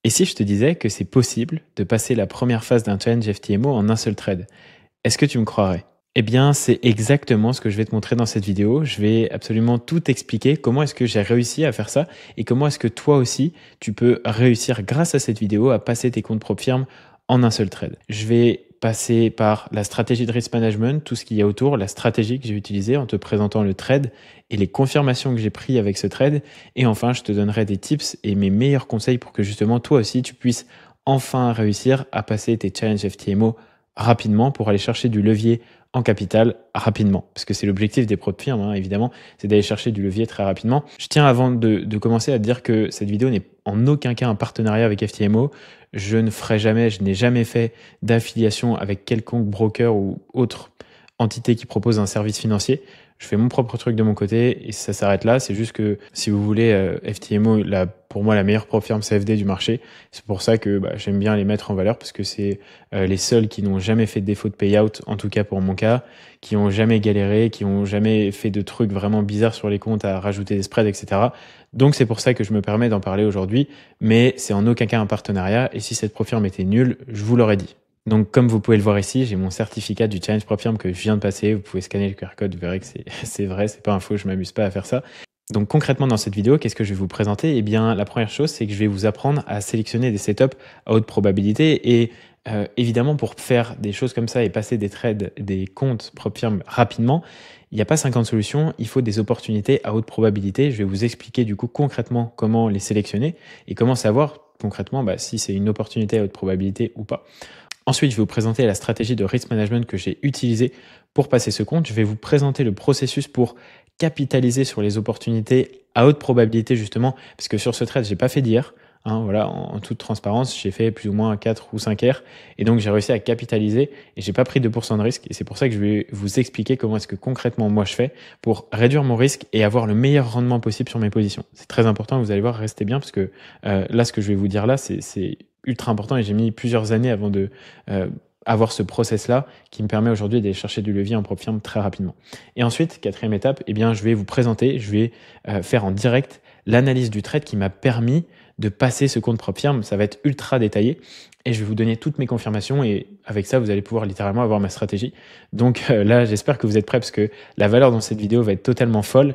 Et si je te disais que c'est possible de passer la première phase d'un challenge FTMO en un seul trade, est-ce que tu me croirais? Eh bien, c'est exactement ce que je vais te montrer dans cette vidéo. Je vais absolument tout expliquer, comment est-ce que j'ai réussi à faire ça et comment est-ce que toi aussi, tu peux réussir grâce à cette vidéo à passer tes comptes propres firmes en un seul trade. Je vais passer par la stratégie de risk management, tout ce qu'il y a autour, la stratégie que j'ai utilisée en te présentant le trade et les confirmations que j'ai prises avec ce trade. Et enfin, je te donnerai des tips et mes meilleurs conseils pour que justement toi aussi, tu puisses enfin réussir à passer tes challenges FTMO rapidement pour aller chercher du levier en capital rapidement. Parce que c'est l'objectif des propres firmes, hein, évidemment, c'est d'aller chercher du levier très rapidement. Je tiens avant de commencer à te dire que cette vidéo n'est en aucun cas un partenariat avec FTMO. Je n'ai jamais fait d'affiliation avec quelconque broker ou autre entité qui propose un service financier. Je fais mon propre truc de mon côté et ça s'arrête là. C'est juste que si vous voulez, FTMO, pour moi, la meilleure propre firme CFD du marché. C'est pour ça que j'aime bien les mettre en valeur parce que c'est les seuls qui n'ont jamais fait de défaut de payout, en tout cas pour mon cas, qui ont jamais galéré, qui ont jamais fait de trucs vraiment bizarres sur les comptes à rajouter des spreads, etc. Donc c'est pour ça que je me permets d'en parler aujourd'hui, mais c'est en aucun cas un partenariat et si cette propre firme était nulle, je vous l'aurais dit. Donc, comme vous pouvez le voir ici, j'ai mon certificat du challenge propre firme que je viens de passer. Vous pouvez scanner le QR code, vous verrez que c'est vrai, c'est pas un faux, je m'amuse pas à faire ça. Donc, concrètement, dans cette vidéo, qu'est-ce que je vais vous présenter? Eh bien, la première chose, c'est que je vais vous apprendre à sélectionner des setups à haute probabilité et évidemment, pour faire des choses comme ça et passer des trades, des comptes propre firme rapidement, il n'y a pas 50 solutions, il faut des opportunités à haute probabilité. Je vais vous expliquer du coup concrètement comment les sélectionner et comment savoir concrètement si c'est une opportunité à haute probabilité ou pas. Ensuite, je vais vous présenter la stratégie de risk management que j'ai utilisée pour passer ce compte. Je vais vous présenter le processus pour capitaliser sur les opportunités à haute probabilité justement, parce que sur ce trade, j'ai pas fait d'IR. Voilà, en toute transparence, j'ai fait plus ou moins 4 ou 5 R et donc j'ai réussi à capitaliser et j'ai pas pris 2% de risque et c'est pour ça que je vais vous expliquer comment est-ce que concrètement moi je fais pour réduire mon risque et avoir le meilleur rendement possible sur mes positions. C'est très important, vous allez voir, restez bien parce que là, ce que je vais vous dire là, c'est ultra important et j'ai mis plusieurs années avant de avoir ce process-là qui me permet aujourd'hui d'aller chercher du levier en propre firme très rapidement. Et ensuite, quatrième étape, eh bien, je vais vous présenter, je vais faire en direct l'analyse du trade qui m'a permis de passer ce compte propre firme. Ça va être ultra détaillé et je vais vous donner toutes mes confirmations et avec ça, vous allez pouvoir littéralement avoir ma stratégie. Donc là, j'espère que vous êtes prêts parce que la valeur dans cette vidéo va être totalement folle.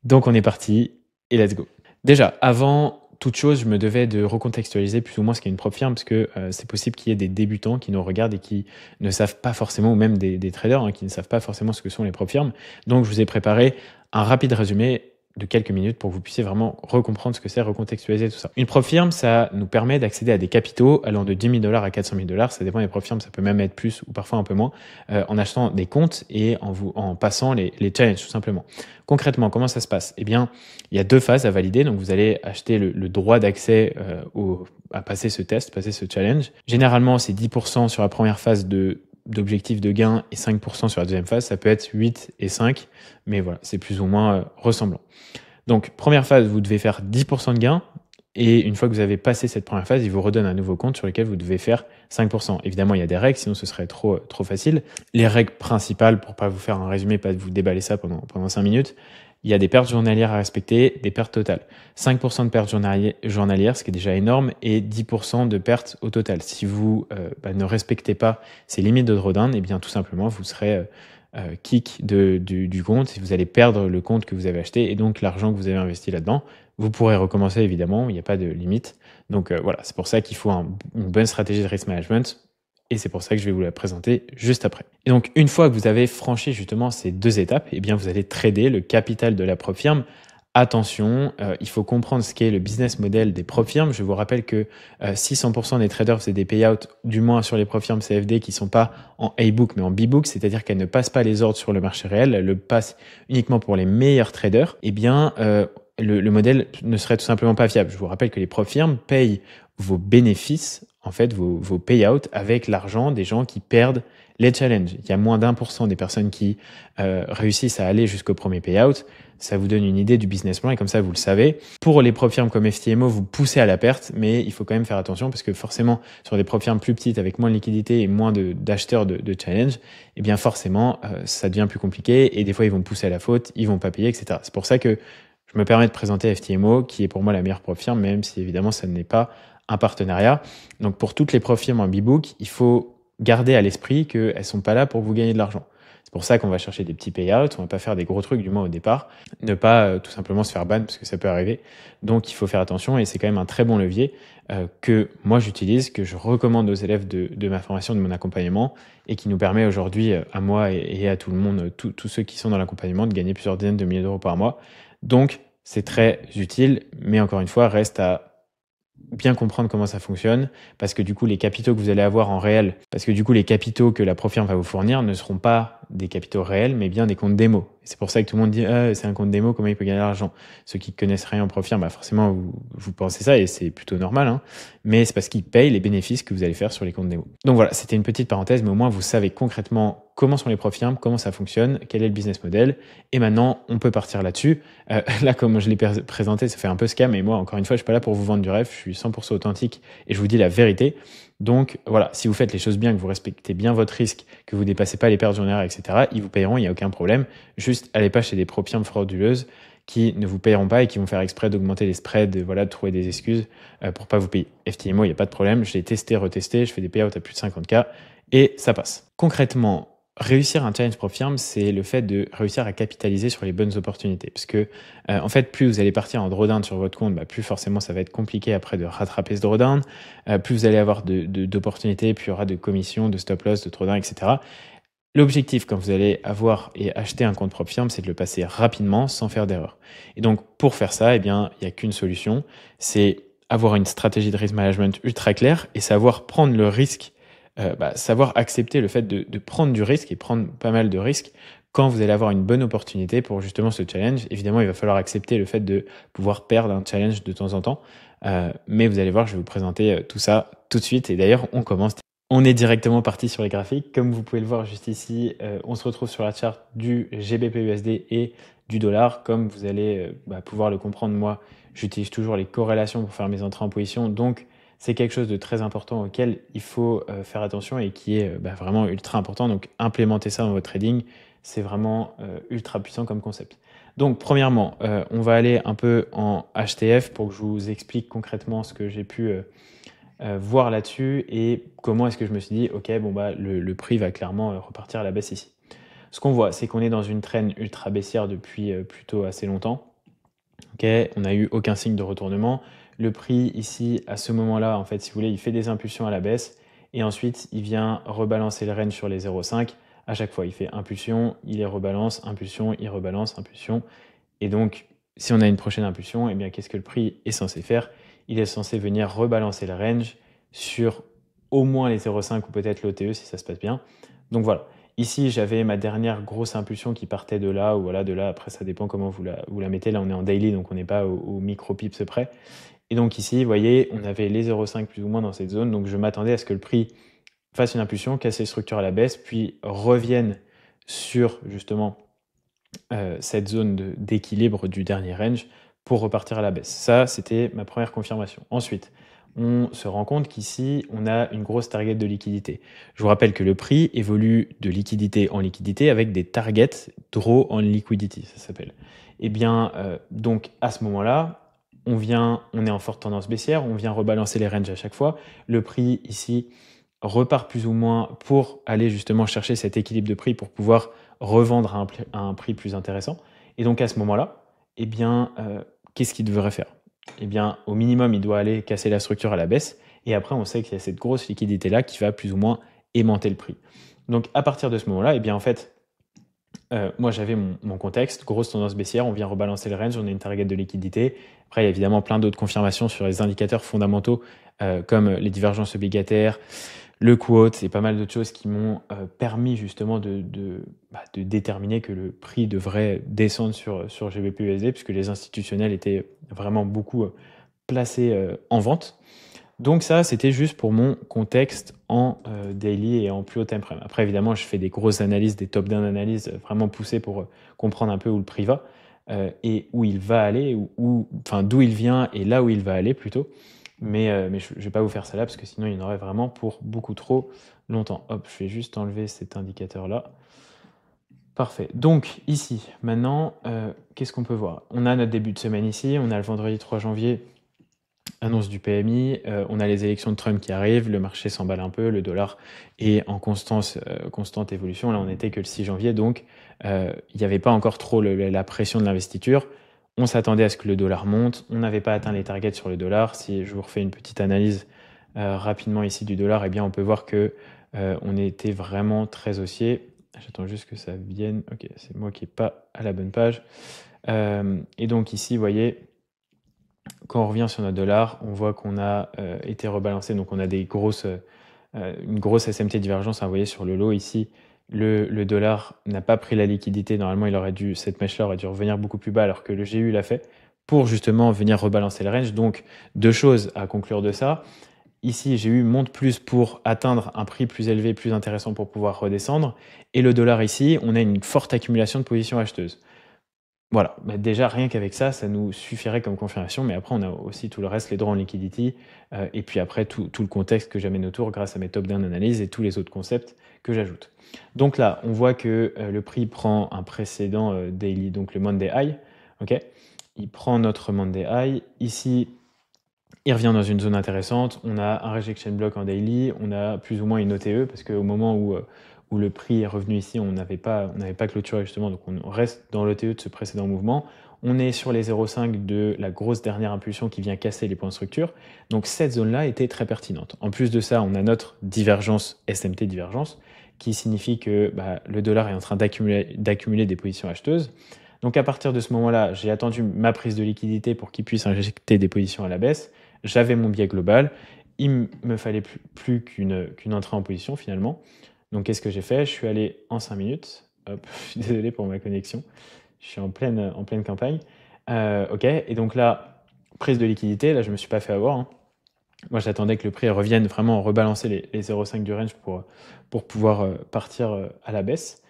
Donc on est parti et let's go. Déjà, avant toute chose, je me devais de recontextualiser plus ou moins ce qu'est une propre firme parce que c'est possible qu'il y ait des débutants qui nous regardent et qui ne savent pas forcément, ou même des traders qui ne savent pas forcément ce que sont les propres firmes. Donc, je vous ai préparé un rapide résumé de quelques minutes pour que vous puissiez vraiment recomprendre ce que c'est, recontextualiser tout ça. Une propre firme, ça nous permet d'accéder à des capitaux allant de 10 000 $ à 400 000 $. Ça dépend des propres firmes, ça peut même être plus ou parfois un peu moins, en achetant des comptes et en passant les challenges tout simplement. Concrètement, comment ça se passe? Eh bien, il y a deux phases à valider. Donc, vous allez acheter le droit d'accès à passer ce test, passer ce challenge. Généralement, c'est 10% sur la première phase d'objectif de gain et 5% sur la deuxième phase. Ça peut être 8 et 5, mais voilà, c'est plus ou moins ressemblant. Donc, première phase, vous devez faire 10% de gain. Et une fois que vous avez passé cette première phase, il vous redonne un nouveau compte sur lequel vous devez faire 5%. Évidemment, il y a des règles, sinon ce serait trop facile. Les règles principales, pour pas vous faire un résumé, pas vous déballer ça pendant 5 minutes, il y a des pertes journalières à respecter, des pertes totales. 5% de pertes journalières, ce qui est déjà énorme, et 10% de pertes au total. Si vous ne respectez pas ces limites de drawdown, eh bien tout simplement, vous serez kick du compte et vous allez perdre le compte que vous avez acheté et donc l'argent que vous avez investi là-dedans. Vous pourrez recommencer évidemment, il n'y a pas de limite. Donc voilà, c'est pour ça qu'il faut une bonne stratégie de risk management et c'est pour ça que je vais vous la présenter juste après. Et donc une fois que vous avez franchi justement ces deux étapes, eh bien vous allez trader le capital de la propre firme. Attention, il faut comprendre ce qu'est le business model des propres firmes. Je vous rappelle que si 100% des traders faisaient des payouts, du moins sur les propres firmes CFD qui sont pas en A-book mais en B-book, c'est-à-dire qu'elles ne passent pas les ordres sur le marché réel, elles le passent uniquement pour les meilleurs traders, eh bien le modèle ne serait tout simplement pas fiable. Je vous rappelle que les propres firmes payent vos bénéfices, en fait vos payouts avec l'argent des gens qui perdent les challenges. Il y a moins d'1% des personnes qui réussissent à aller jusqu'au premier payout. Ça vous donne une idée du business plan et comme ça, vous le savez. Pour les propres firmes comme FTMO, vous poussez à la perte, mais il faut quand même faire attention parce que forcément, sur des propres firmes plus petites avec moins de liquidité et moins d'acheteurs de challenge, eh bien forcément, ça devient plus compliqué et des fois, ils vont pousser à la faute, ils vont pas payer, etc. C'est pour ça que je me permets de présenter FTMO, qui est pour moi la meilleure propre firme, même si évidemment, ça n'est pas un partenariat. Donc pour toutes les profils en Bbook, il faut garder à l'esprit qu'elles ne sont pas là pour vous gagner de l'argent. C'est pour ça qu'on va chercher des petits payouts, on va pas faire des gros trucs du moins au départ, ne pas tout simplement se faire ban parce que ça peut arriver. Donc il faut faire attention et c'est quand même un très bon levier que moi j'utilise, que je recommande aux élèves de ma formation, de mon accompagnement et qui nous permet aujourd'hui à moi et à tout le monde, tous ceux qui sont dans l'accompagnement, de gagner plusieurs dizaines de milliers d'euros par mois. Donc c'est très utile, mais encore une fois, reste à bien comprendre comment ça fonctionne, parce que du coup, les capitaux que vous allez avoir en réel, parce que du coup, les capitaux que la Profirme va vous fournir ne seront pas des capitaux réels, mais bien des comptes démo. Et c'est pour ça que tout le monde dit ah, c'est un compte démo, comment il peut gagner de l'argent? Ceux qui connaissent rien en Profirme, bah forcément, vous pensez ça, et c'est plutôt normal, hein, mais c'est parce qu'ils payent les bénéfices que vous allez faire sur les comptes démo. Donc voilà, c'était une petite parenthèse, mais au moins, vous savez concrètement comment sont les Profirmes, comment ça fonctionne, quel est le business model, et maintenant, on peut partir là-dessus. Là, comme je l'ai présenté, ça fait un peu scam, et moi, encore une fois, je suis pas là pour vous vendre du rêve, je suis 100% authentique, et je vous dis la vérité. Donc voilà, si vous faites les choses bien, que vous respectez bien votre risque, que vous dépassez pas les pertes journalières, etc., ils vous payeront, il n'y a aucun problème. Juste, allez pas chez des Profirmes frauduleuses qui ne vous payeront pas et qui vont faire exprès d'augmenter les spreads, voilà, de trouver des excuses pour pas vous payer. FTMO, il n'y a pas de problème, je l'ai testé, retesté, je fais des payouts à plus de 50K et ça passe. Concrètement, réussir un challenge Profirme, c'est le fait de réussir à capitaliser sur les bonnes opportunités. Parce que, en fait, plus vous allez partir en drawdown sur votre compte, plus forcément ça va être compliqué après de rattraper ce drawdown. Plus vous allez avoir d'opportunités, plus il y aura de commissions, de stop loss, de drawdown, etc. L'objectif, quand vous allez avoir et acheter un compte Profirme, c'est de le passer rapidement sans faire d'erreur. Et donc, pour faire ça, eh bien, il n'y a qu'une solution, c'est avoir une stratégie de risk management ultra claire et savoir prendre le risque, savoir accepter le fait de prendre du risque et prendre pas mal de risques quand vous allez avoir une bonne opportunité pour justement ce challenge. Évidemment, il va falloir accepter le fait de pouvoir perdre un challenge de temps en temps, mais vous allez voir, je vais vous présenter tout ça tout de suite. Et d'ailleurs, on commence. On est directement parti sur les graphiques. Comme vous pouvez le voir juste ici, on se retrouve sur la charte du GBP/USD et du dollar. Comme vous allez pouvoir le comprendre, moi, j'utilise toujours les corrélations pour faire mes entrées en position. Donc, c'est quelque chose de très important auquel il faut faire attention et qui est vraiment ultra important. Donc, implémenter ça dans votre trading, c'est vraiment ultra puissant comme concept. Donc, premièrement, on va aller un peu en HTF pour que je vous explique concrètement ce que j'ai pu voir là-dessus et comment est-ce que je me suis dit, ok, le prix va clairement repartir à la baisse ici. Ce qu'on voit, c'est qu'on est dans une traîne ultra baissière depuis plutôt assez longtemps. Ok, on n'a eu aucun signe de retournement. Le prix ici, à ce moment-là, en fait, si vous voulez, il fait des impulsions à la baisse et ensuite il vient rebalancer le range sur les 0,5. À chaque fois, il fait impulsion, il les rebalance, impulsion, il rebalance, impulsion. Et donc, si on a une prochaine impulsion, eh bien, qu'est-ce que le prix est censé faire? Il est censé venir rebalancer le range sur au moins les 0,5 ou peut-être l'OTE si ça se passe bien. Donc voilà. Ici, j'avais ma dernière grosse impulsion qui partait de là, ou voilà, de là. Après, ça dépend comment vous la mettez. Là, on est en daily, donc on n'est pas au micro-pips près. Et donc ici, vous voyez, on avait les 0,5 plus ou moins dans cette zone. Donc je m'attendais à ce que le prix fasse une impulsion, casse les structures à la baisse, puis revienne sur justement cette zone d'équilibre du dernier range pour repartir à la baisse. Ça, c'était ma première confirmation. Ensuite, on se rend compte qu'ici, on a une grosse target de liquidité. Je vous rappelle que le prix évolue de liquidité en liquidité avec des targets draw on liquidity, ça s'appelle. Et bien, donc à ce moment-là, on est en forte tendance baissière, on vient rebalancer les ranges à chaque fois. Le prix ici repart plus ou moins pour aller justement chercher cet équilibre de prix pour pouvoir revendre à un prix plus intéressant. Et donc à ce moment-là, eh bien, qu'est-ce qu'il devrait faire? Eh bien, au minimum, il doit aller casser la structure à la baisse. Et après, on sait qu'il y a cette grosse liquidité-là qui va plus ou moins aimanter le prix. Donc à partir de ce moment-là, eh bien en fait, moi j'avais mon contexte, grosse tendance baissière, on vient rebalancer le range, on a une target de liquidité. Après, il y a évidemment plein d'autres confirmations sur les indicateurs fondamentaux comme les divergences obligataires, le quote et pas mal d'autres choses qui m'ont permis justement de déterminer que le prix devrait descendre sur GBP/USD puisque les institutionnels étaient vraiment beaucoup placés en vente. Donc ça, c'était juste pour mon contexte en daily et en plus haut time frame. Après, évidemment, je fais des grosses analyses, des top-down analyses vraiment poussées pour comprendre un peu où le prix va et où il va aller, enfin d'où il vient et là où il va aller plutôt. Mais je ne vais pas vous faire ça là parce que sinon il y en aurait vraiment pour beaucoup trop longtemps. Hop, je vais juste enlever cet indicateur-là. Parfait. Donc ici, maintenant, qu'est-ce qu'on peut voir? On a notre début de semaine ici, on a le vendredi 3 janvier Annonce du PMI, on a les élections de Trump qui arrivent, le marché s'emballe un peu, le dollar est en constante évolution. Là, on n'était que le 6 janvier, donc il n'y avait pas encore trop la pression de l'investiture. On s'attendait à ce que le dollar monte, on n'avait pas atteint les targets sur le dollar. Si je vous refais une petite analyse rapidement ici du dollar, eh bien on peut voir que on était vraiment très haussier. J'attends juste que ça vienne. Ok, c'est moi qui n'ai pas à la bonne page. Et donc ici, vous voyez, quand on revient sur notre dollar, on voit qu'on a été rebalancé. Donc on a une grosse SMT divergence. Vous voyez sur le lot ici, le dollar n'a pas pris la liquidité. Normalement, cette mèche-là aurait dû revenir beaucoup plus bas, alors que le GU l'a fait pour justement venir rebalancer le range. Donc deux choses à conclure de ça. Ici, GU monte plus pour atteindre un prix plus élevé, plus intéressant pour pouvoir redescendre. Et le dollar ici, on a une forte accumulation de positions acheteuses. Voilà, bah déjà rien qu'avec ça, ça nous suffirait comme confirmation, mais après on a aussi tout le reste, les droits en liquidity, et puis après tout le contexte que j'amène autour grâce à mes top-down analyses et tous les autres concepts que j'ajoute. Donc là, on voit que le prix prend un précédent daily, donc le Monday High, ok. Il prend notre Monday High, ici il revient dans une zone intéressante, on a un rejection block en daily, on a plus ou moins une OTE, parce qu'au moment où le prix est revenu ici, on n'avait pas clôturé justement, donc on reste dans l'OTE de ce précédent mouvement. On est sur les 0,5 de la grosse dernière impulsion qui vient casser les points de structure. Donc cette zone-là était très pertinente. En plus de ça, on a notre divergence, SMT divergence, qui signifie que le dollar est en train d'accumuler des positions acheteuses. Donc à partir de ce moment-là, j'ai attendu ma prise de liquidité pour qu'il puisse injecter des positions à la baisse. J'avais mon biais global. Il me fallait plus qu'une entrée en position finalement. Donc qu'est-ce que j'ai fait? Je suis allé en 5 minutes. Hop, je suis désolé pour ma connexion. Je suis en pleine campagne. Ok, et donc là, prise de liquidité, là je ne me suis pas fait avoir. Hein. Moi j'attendais que le prix revienne vraiment rebalancer les 0,5 du range pour pouvoir partir à la baisse.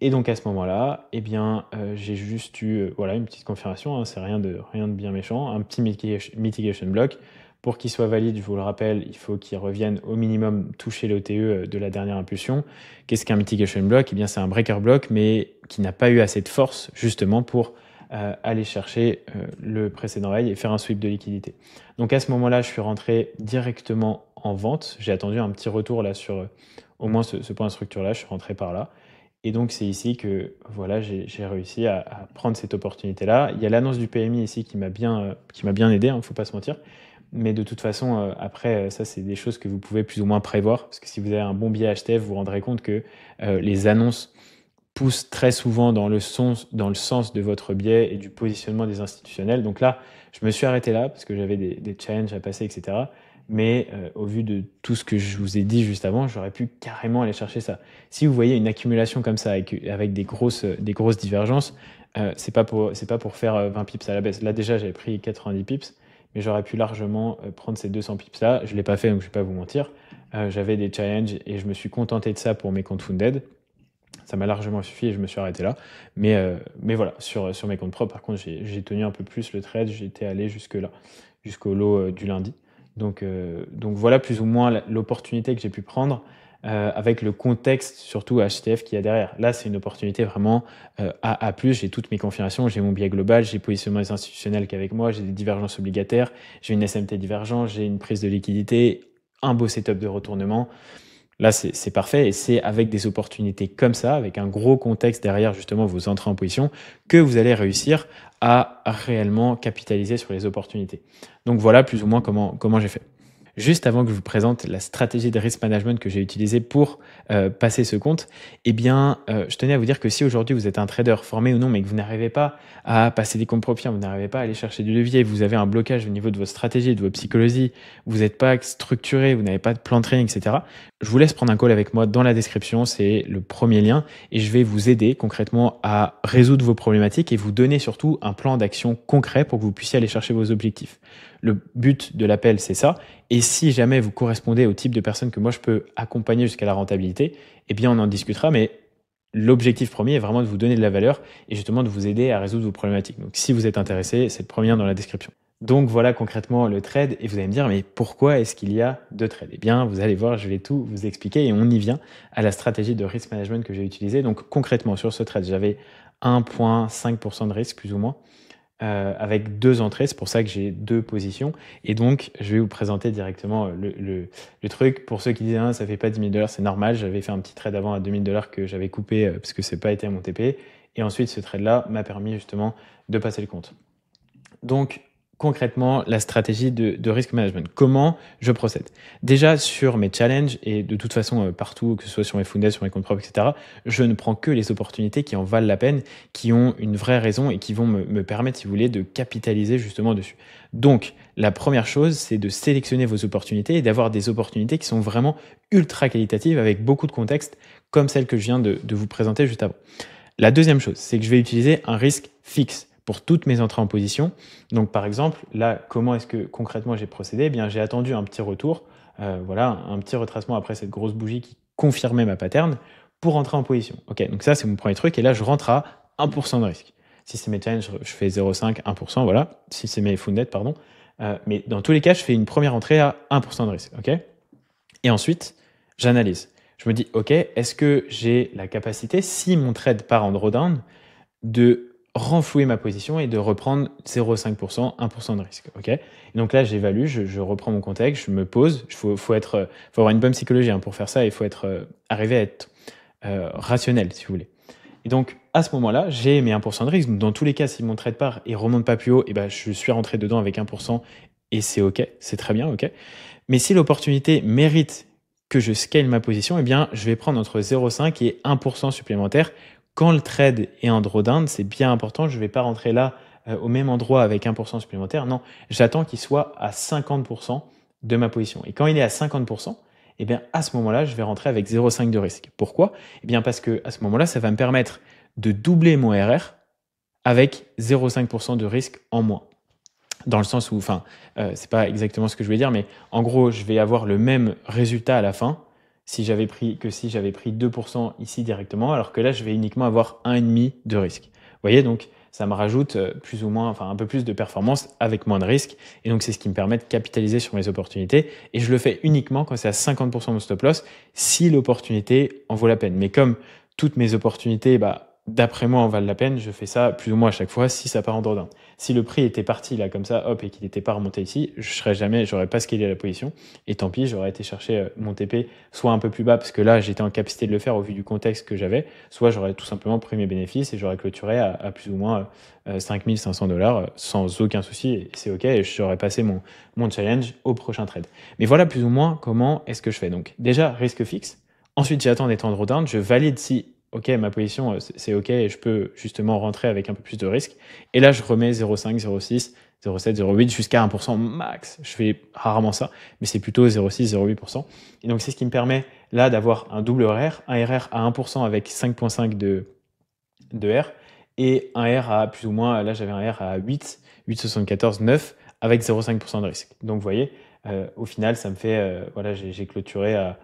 Et donc à ce moment-là, eh bien, j'ai juste eu voilà, une petite confirmation, hein, c'est rien de bien méchant, un petit mitigation block. Pour qu'il soit valide, je vous le rappelle, il faut qu'il revienne au minimum toucher l'OTE de la dernière impulsion. Qu'est-ce qu'un mitigation block? Eh bien, c'est un breaker block, mais qui n'a pas eu assez de force justement pour aller chercher le précédent high et faire un sweep de liquidité. Donc à ce moment-là, je suis rentré directement en vente. J'ai attendu un petit retour là sur au moins ce point de structure-là, je suis rentré par là. Et donc, c'est ici que voilà, j'ai réussi à prendre cette opportunité-là. Il y a l'annonce du PMI ici qui m'a bien aidé, il ne faut pas se mentir. Mais de toute façon, après, ça, c'est des choses que vous pouvez plus ou moins prévoir. Parce que si vous avez un bon biais HTF, vous vous rendrez compte que les annonces poussent très souvent dans le sens de votre biais et du positionnement des institutionnels. Donc là, je me suis arrêté là parce que j'avais des challenges à passer, etc. Mais au vu de tout ce que je vous ai dit juste avant, j'aurais pu carrément aller chercher ça. Si vous voyez une accumulation comme ça avec des grosses divergences, c'est pas pour faire 20 pips à la baisse. Là déjà, j'avais pris 90 pips, mais j'aurais pu largement prendre ces 200 pips là. Je l'ai pas fait, donc je vais pas vous mentir. J'avais des challenges et je me suis contenté de ça pour mes comptes funded. Ça m'a largement suffi et je me suis arrêté là. Mais voilà, sur mes comptes propres, par contre, j'ai tenu un peu plus le trade. J'étais allé jusque là, jusqu'au lot du lundi. Donc voilà plus ou moins l'opportunité que j'ai pu prendre avec le contexte surtout HTF qu'il y a derrière. Là, c'est une opportunité vraiment A+. J'ai toutes mes confirmations, j'ai mon biais global, j'ai positionnement des institutionnels qu'avec moi, j'ai des divergences obligataires, j'ai une SMT divergente, j'ai une prise de liquidité, un beau setup de retournement. Là, c'est parfait et c'est avec des opportunités comme ça, avec un gros contexte derrière justement vos entrées en position, que vous allez réussir à réellement capitaliser sur les opportunités. Donc voilà plus ou moins comment j'ai fait. Juste avant que je vous présente la stratégie de risk management que j'ai utilisée pour passer ce compte, eh bien, je tenais à vous dire que si aujourd'hui vous êtes un trader formé ou non, mais que vous n'arrivez pas à passer des comptes propres, vous n'arrivez pas à aller chercher du levier, vous avez un blocage au niveau de votre stratégie, de votre psychologie, vous n'êtes pas structuré, vous n'avez pas de plan de trading, etc., je vous laisse prendre un call avec moi dans la description, c'est le premier lien, et je vais vous aider concrètement à résoudre vos problématiques et vous donner surtout un plan d'action concret pour que vous puissiez aller chercher vos objectifs. Le but de l'appel, c'est ça. Et si jamais vous correspondez au type de personne que moi je peux accompagner jusqu'à la rentabilité, eh bien on en discutera. Mais l'objectif premier est vraiment de vous donner de la valeur et justement de vous aider à résoudre vos problématiques. Donc si vous êtes intéressé, c'est le premier lien dans la description. Donc voilà concrètement le trade et vous allez me dire mais pourquoi est-ce qu'il y a deux trades? Eh bien vous allez voir, je vais tout vous expliquer et on y vient à la stratégie de risk management que j'ai utilisée. Donc concrètement sur ce trade, j'avais 1,5% de risque plus ou moins. avec 2 entrées. C'est pour ça que j'ai 2 positions. Et donc, je vais vous présenter directement le truc. Pour ceux qui disent, ah, ça fait pas 10 000 $, c'est normal. J'avais fait un petit trade avant à 2 000 $ que j'avais coupé parce que c'est pas été à mon TP. Et ensuite, ce trade-là m'a permis justement de passer le compte. Donc, concrètement, la stratégie de risk management. Comment je procède? Déjà, sur mes challenges, et de toute façon, partout, que ce soit sur mes Founded, sur mes comptes propres, etc., je ne prends que les opportunités qui en valent la peine, qui ont une vraie raison et qui vont me permettre, si vous voulez, de capitaliser justement dessus. Donc, la première chose, c'est de sélectionner vos opportunités et d'avoir des opportunités qui sont vraiment ultra qualitatives avec beaucoup de contexte, comme celle que je viens de vous présenter juste avant. La deuxième chose, c'est que je vais utiliser un risque fixe pour toutes mes entrées en position. Donc par exemple, là, comment est-ce que concrètement j'ai procédé? Eh bien, j'ai attendu un petit retour, voilà, un petit retracement après cette grosse bougie qui confirmait ma pattern pour rentrer en position. Ok, donc ça c'est mon premier truc et là je rentre à 1% de risque. Si c'est mes challenges, je fais 0,5, 1%, voilà. Si c'est mes funded, pardon. Mais dans tous les cas, je fais une première entrée à 1% de risque. Ok. Et ensuite, j'analyse. Je me dis, ok, est-ce que j'ai la capacité, si mon trade part en drawdown, de renflouer ma position et de reprendre 0,5%, 1% de risque. Okay, et donc là, j'évalue, je reprends mon contexte, je me pose. Il faut avoir une bonne psychologie pour faire ça. Il faut arriver à être rationnel, si vous voulez. Et donc, à ce moment-là, j'ai mes 1% de risque. Donc, dans tous les cas, si mon trade part et remonte pas plus haut, et ben, je suis rentré dedans avec 1% et c'est OK, c'est très bien, OK. Mais si l'opportunité mérite que je scale ma position, eh bien, je vais prendre entre 0,5 et 1% supplémentaire. Quand le trade est en drawdown, c'est bien important. Je ne vais pas rentrer là au même endroit avec 1% supplémentaire. Non, j'attends qu'il soit à 50% de ma position. Et quand il est à 50%, eh bien, à ce moment-là, je vais rentrer avec 0,5 de risque. Pourquoi? Eh bien, parce que à ce moment-là, ça va me permettre de doubler mon RR avec 0,5% de risque en moins. Dans le sens où, c'est pas exactement ce que je voulais dire, mais en gros, je vais avoir le même résultat à la fin si j'avais pris 2% ici directement, alors que là, je vais uniquement avoir 1,5 de risque. Vous voyez, donc ça me rajoute plus ou moins, un peu plus de performance avec moins de risque. Et donc, c'est ce qui me permet de capitaliser sur mes opportunités. Et je le fais uniquement quand c'est à 50% mon stop loss, si l'opportunité en vaut la peine. Mais comme toutes mes opportunités, d'après moi, en valent la peine, je fais ça plus ou moins à chaque fois si ça part en drawdown. Si le prix était parti là comme ça, hop, et qu'il n'était pas remonté ici, j'aurais pas scalé la position. Et tant pis, j'aurais été chercher mon TP soit un peu plus bas parce que là, j'étais en capacité de le faire au vu du contexte que j'avais, soit j'aurais tout simplement pris mes bénéfices et j'aurais clôturé à plus ou moins 5 500 $ sans aucun souci. Et c'est OK, et j'aurais passé mon challenge au prochain trade. Mais voilà plus ou moins comment est-ce que je fais. Donc déjà, risque fixe. Ensuite, j'attends d'être en drawdown, je valide si OK, ma position, c'est OK et je peux justement rentrer avec un peu plus de risque. Et là, je remets 0,5, 0,6, 0,7, 0,8 jusqu'à 1% max. Je fais rarement ça, mais c'est plutôt 0,6, 0,8%. Et donc, c'est ce qui me permet là d'avoir un double RR, un RR à 1% avec 5,5 de R et un R à plus ou moins, là j'avais un R à 8, 8,74, 9 avec 0,5% de risque. Donc, vous voyez, au final, ça me fait, voilà, j'ai clôturé à...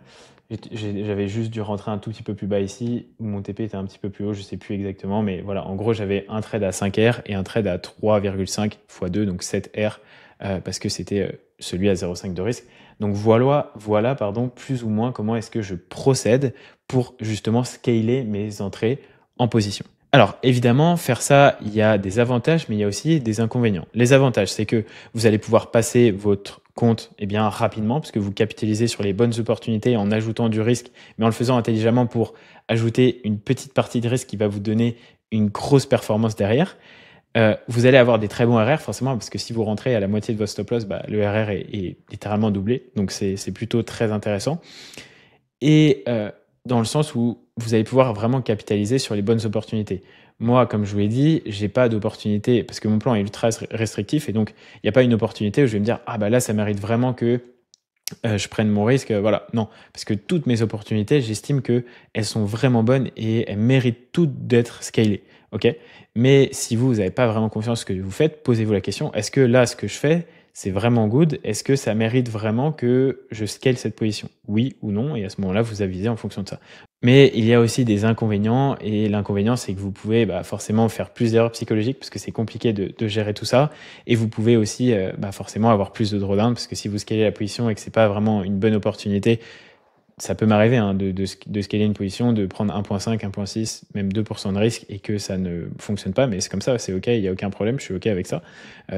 J'avais juste dû rentrer un tout petit peu plus bas ici, où mon TP était un petit peu plus haut, je sais plus exactement, mais voilà, en gros, j'avais un trade à 5R et un trade à 3,5 x 2, donc 7R, parce que c'était celui à 0,5 de risque. Donc voilà, plus ou moins comment est-ce que je procède pour justement scaler mes entrées en position. Alors évidemment, faire ça, il y a des avantages, mais il y a aussi des inconvénients. Les avantages, c'est que vous allez pouvoir passer votre compte rapidement, parce que vous capitalisez sur les bonnes opportunités en ajoutant du risque, mais en le faisant intelligemment pour ajouter une petite partie de risque qui va vous donner une grosse performance derrière. Vous allez avoir des très bons RR forcément, parce que si vous rentrez à la moitié de votre stop loss, le RR est littéralement doublé, donc c'est plutôt très intéressant. Et dans le sens où vous allez pouvoir vraiment capitaliser sur les bonnes opportunités. Moi, comme je vous l'ai dit, j'ai pas d'opportunité parce que mon plan est ultra restrictif et donc il n'y a pas une opportunité où je vais me dire là ça mérite vraiment que je prenne mon risque. Voilà, non, parce que toutes mes opportunités, j'estime que elles sont vraiment bonnes et elles méritent toutes d'être scalées. Ok, mais si vous n'avez pas vraiment confiance en ce que vous faites, posez-vous la question, est-ce que là ce que je fais c'est vraiment good? Est-ce que ça mérite vraiment que je scale cette position? Oui ou non? Et à ce moment-là, vous avisez en fonction de ça. Mais il y a aussi des inconvénients, et l'inconvénient, c'est que vous pouvez forcément faire plus d'erreurs psychologiques parce que c'est compliqué de gérer tout ça. Et vous pouvez aussi forcément avoir plus de drawdown parce que si vous scalez la position et que c'est pas vraiment une bonne opportunité, ça peut m'arriver hein, de scaler une position, de prendre 1.5, 1.6, même 2% de risque et que ça ne fonctionne pas, mais c'est comme ça, c'est OK, il n'y a aucun problème, je suis OK avec ça.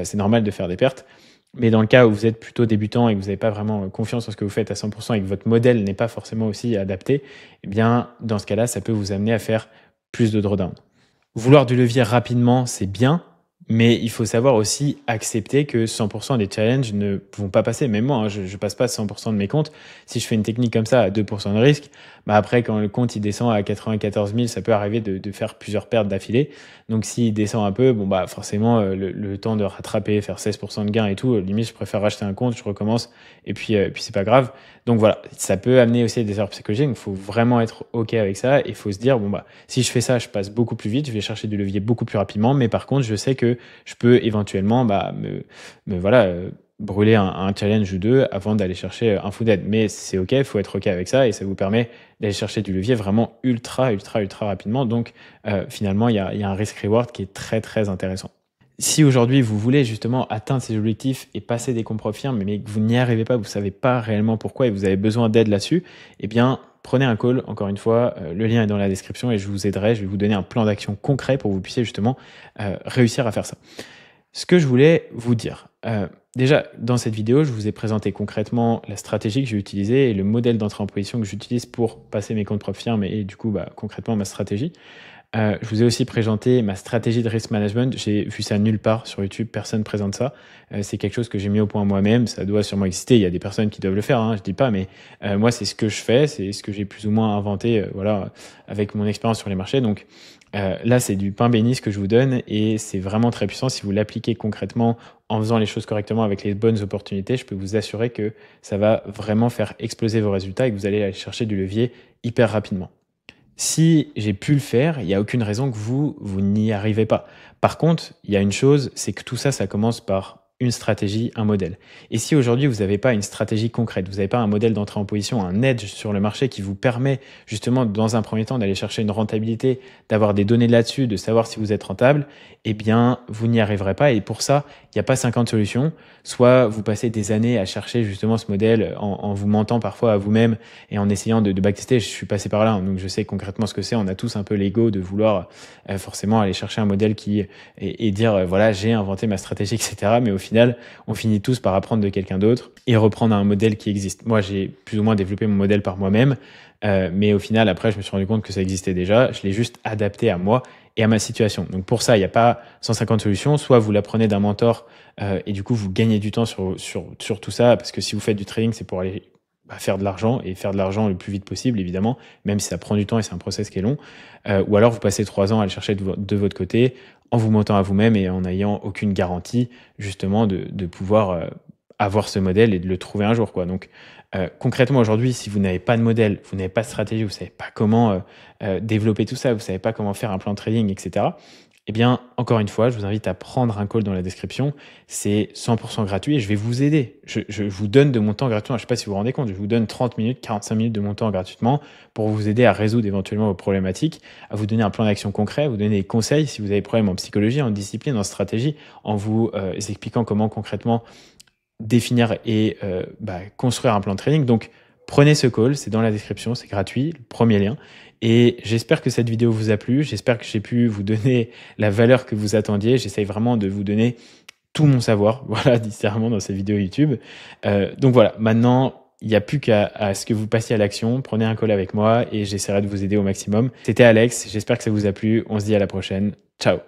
C'est normal de faire des pertes. Mais dans le cas où vous êtes plutôt débutant et que vous n'avez pas vraiment confiance en ce que vous faites à 100% et que votre modèle n'est pas forcément aussi adapté, eh bien, dans ce cas-là, ça peut vous amener à faire plus de drawdown. Vouloir du levier rapidement, c'est bien, mais il faut savoir aussi accepter que 100% des challenges ne vont pas passer. Même moi, hein, je passe pas 100% de mes comptes. Si je fais une technique comme ça à 2% de risque, bah après, quand le compte il descend à 94 000, ça peut arriver de faire plusieurs pertes d'affilée. Donc, s'il descend un peu, bon, bah, forcément, le temps de rattraper, faire 16% de gain et tout, limite, je préfère racheter un compte, je recommence, et puis c'est pas grave. Donc voilà, ça peut amener aussi à des erreurs psychologiques. Il faut vraiment être OK avec ça. Et il faut se dire, bon, bah, si je fais ça, je passe beaucoup plus vite, je vais chercher du levier beaucoup plus rapidement. Mais par contre, je sais que je peux éventuellement bah, brûler un challenge ou deux avant d'aller chercher un full dead. Mais c'est OK, il faut être OK avec ça et ça vous permet d'aller chercher du levier vraiment ultra rapidement. Donc finalement, il y a un risk-reward qui est très, très intéressant. Si aujourd'hui vous voulez justement atteindre ces objectifs et passer des comptes firmes, mais que vous n'y arrivez pas, vous ne savez pas réellement pourquoi et vous avez besoin d'aide là-dessus, eh bien prenez un call, encore une fois, le lien est dans la description et je vous aiderai, je vais vous donner un plan d'action concret pour que vous puissiez justement réussir à faire ça. Ce que je voulais vous dire, déjà dans cette vidéo, je vous ai présenté concrètement la stratégie que j'ai utilisée et le modèle d'entrée en position que j'utilise pour passer mes comptes propres firmes et du coup concrètement ma stratégie. Je vous ai aussi présenté ma stratégie de risk management. J'ai vu ça nulle part sur YouTube, personne ne présente ça. C'est quelque chose que j'ai mis au point moi-même, ça doit sûrement exister. Il y a des personnes qui doivent le faire, hein, je dis pas, mais moi c'est ce que je fais, c'est ce que j'ai plus ou moins inventé, voilà, avec mon expérience sur les marchés. Donc là c'est du pain béni ce que je vous donne et c'est vraiment très puissant. Si vous l'appliquez concrètement en faisant les choses correctement avec les bonnes opportunités, je peux vous assurer que ça va vraiment faire exploser vos résultats et que vous allez aller chercher du levier hyper rapidement. Si j'ai pu le faire, il n'y a aucune raison que vous n'y arrivez pas. Par contre, il y a une chose, c'est que tout ça, ça commence par une stratégie, un modèle. Et si aujourd'hui, vous n'avez pas une stratégie concrète, vous n'avez pas un modèle d'entrée en position, un edge sur le marché qui vous permet justement, dans un premier temps, d'aller chercher une rentabilité, d'avoir des données là-dessus, de savoir si vous êtes rentable, eh bien, vous n'y arriverez pas. Et pour ça, il n'y a pas 50 solutions. Soit vous passez des années à chercher justement ce modèle en vous mentant parfois à vous-même et en essayant de backtester. Je suis passé par là, hein, donc je sais concrètement ce que c'est. On a tous un peu l'ego de vouloir forcément aller chercher un modèle qui et dire voilà, j'ai inventé ma stratégie, etc. Mais au final, on finit tous par apprendre de quelqu'un d'autre et reprendre un modèle qui existe. Moi, j'ai plus ou moins développé mon modèle par moi-même, mais au final, après, je me suis rendu compte que ça existait déjà. Je l'ai juste adapté à moi et à ma situation. Donc pour ça, il n'y a pas 150 solutions. Soit vous l'apprenez d'un mentor et du coup, vous gagnez du temps sur tout ça, parce que si vous faites du trading, c'est pour aller faire de l'argent et faire de l'argent le plus vite possible, évidemment, même si ça prend du temps et c'est un process qui est long. Ou alors vous passez 3 ans à le chercher de votre côté en vous mentant à vous-même et en n'ayant aucune garantie justement de pouvoir avoir ce modèle et de le trouver un jour, quoi. Donc concrètement aujourd'hui, si vous n'avez pas de modèle, vous n'avez pas de stratégie, vous savez pas comment développer tout ça, vous savez pas comment faire un plan de trading, etc. Eh bien, encore une fois, je vous invite à prendre un call dans la description. C'est 100% gratuit et je vais vous aider. Je vous donne de mon temps gratuitement. Je ne sais pas si vous vous rendez compte, je vous donne 30 minutes, 45 minutes de mon temps gratuitement pour vous aider à résoudre éventuellement vos problématiques, à vous donner un plan d'action concret, à vous donner des conseils si vous avez des problèmes en psychologie, en discipline, en stratégie, en vous expliquant comment concrètement définir et construire un plan de trading. Donc, prenez ce call, c'est dans la description, c'est gratuit, le premier lien. Et j'espère que cette vidéo vous a plu, j'espère que j'ai pu vous donner la valeur que vous attendiez. J'essaye vraiment de vous donner tout mon savoir, voilà, littéralement dans cette vidéo YouTube. Donc voilà, maintenant, il n'y a plus qu'à ce que vous passiez à l'action. Prenez un call avec moi et j'essaierai de vous aider au maximum. C'était Alex, j'espère que ça vous a plu. On se dit à la prochaine. Ciao.